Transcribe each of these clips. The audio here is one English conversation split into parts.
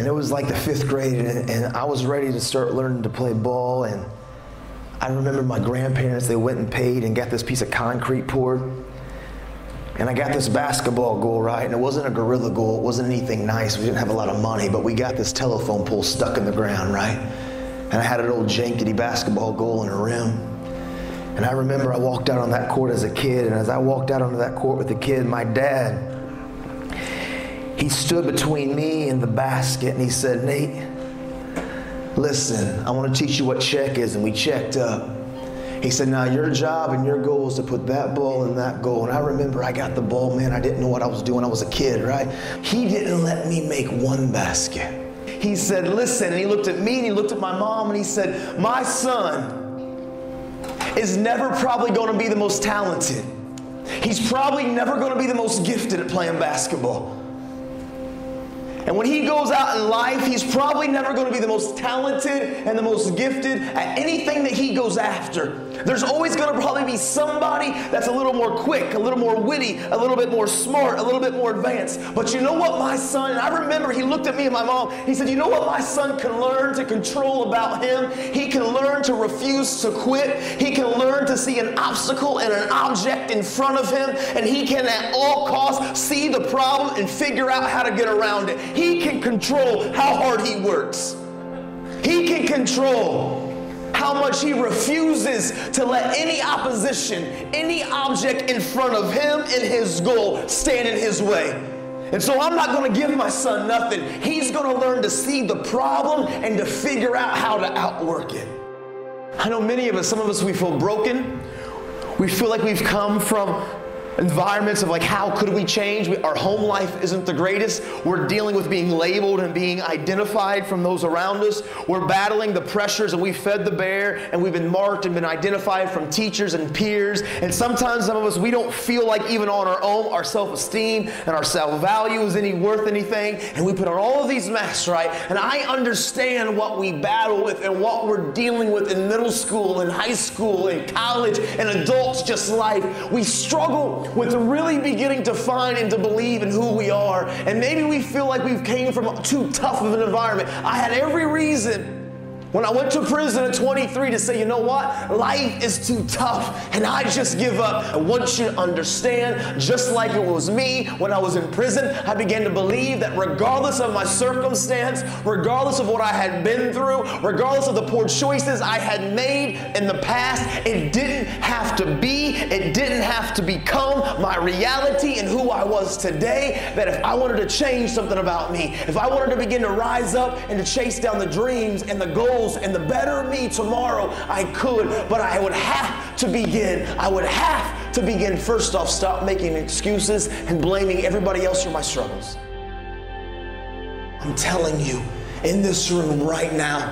And it was like the 5th grade, and I was ready to start learning to play ball. And I remember my grandparents, they went and paid and got this piece of concrete poured. And I got this basketball goal, right? And it wasn't a gorilla goal, it wasn't anything nice. We didn't have a lot of money, but we got this telephone pole stuck in the ground, right? And I had an old jankety basketball goal and a rim. And I remember I walked out on that court as a kid, and as I walked out onto that court with the kid, my dad, he stood between me and the basket, and he said, "Nate, listen, I want to teach you what check is." And we checked up. He said, "Now your job and your goal is to put that ball in that goal." And I remember I got the ball, man, I didn't know what I was doing. I was a kid, right? He didn't let me make one basket. He said, "Listen," and he looked at me and he looked at my mom and he said, "My son is never probably going to be the most talented. He's probably never going to be the most gifted at playing basketball. And when he goes out in life, he's probably never going to be the most talented and the most gifted at anything that he goes after. There's always going to probably be somebody that's a little more quick, a little more witty, a little bit more smart, a little bit more advanced. But you know what, my son," and I remember he looked at me and my mom, he said, "You know what my son can learn to control about him? He can learn to refuse to quit. He can learn to see an obstacle and an object in front of him, and he can at all costs see the problem and figure out how to get around it. He can control how hard he works. He can control how much he refuses to let any opposition, any object in front of him and his goal stand in his way. And so I'm not going to give my son nothing. He's going to learn to see the problem and to figure out how to outwork it." I know many of us, some of us, we feel broken. We feel like we've come from environments of like, how could we change? Our home life isn't the greatest. We're dealing with being labeled and being identified from those around us. We're battling the pressures, and we fed the bear, and we've been marked and been identified from teachers and peers. And sometimes some of us, we don't feel like even on our own, our self-esteem and our self-value is worth anything. And we put on all of these masks, right? And I understand what we battle with and what we're dealing with in middle school and high school and college and adults just life. We struggle with really beginning to find and to believe in who we are. And maybe we feel like we've came from too tough of an environment. I had every reason when I went to prison at 23 to say, "You know what? Life is too tough and I just give up." I want you to understand, just like it was me when I was in prison, I began to believe that regardless of my circumstance, regardless of what I had been through, regardless of the poor choices I had made in the past, it didn't have to be, it didn't have to become my reality and who I was today. That if I wanted to change something about me, if I wanted to begin to rise up and to chase down the dreams and the goals and the better me tomorrow, I could, but I would have to begin. I would have to begin, first off, stop making excuses and blaming everybody else for my struggles. I'm telling you, in this room right now,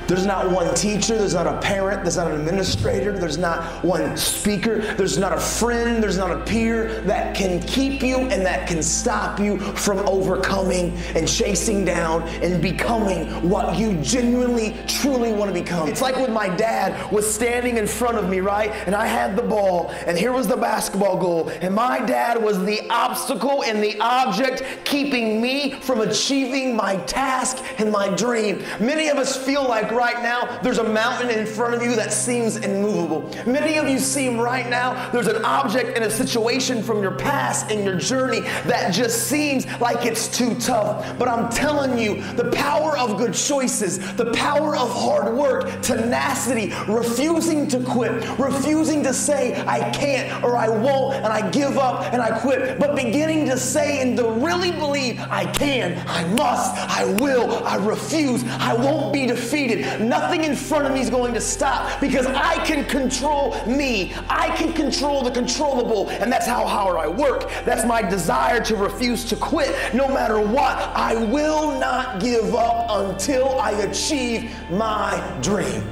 there's not one teacher, there's not a parent, there's not an administrator, there's not one speaker, there's not a friend, there's not a peer that can keep you and that can stop you from overcoming and chasing down and becoming what you genuinely, truly want to become. It's like when my dad was standing in front of me, right? And I had the ball, and here was the basketball goal, and my dad was the obstacle and the object keeping me from achieving my task and my dream. Many of us feel like right now there's a mountain in front of you that seems immovable. Many of you seem right now there's an object and a situation from your past and your journey that just seems like it's too tough. But I'm telling you, the power of good choices, the power of hard work, tenacity, refusing to quit, refusing to say I can't or I won't and I give up and I quit, but beginning to say and to really believe I can, I must, I will, I refuse, I won't be defeated. Nothing in front of me is going to stop because I can control me. I can control the controllable, and that's how hard I work. That's my desire to refuse to quit. No matter what, I will not give up until I achieve my dream.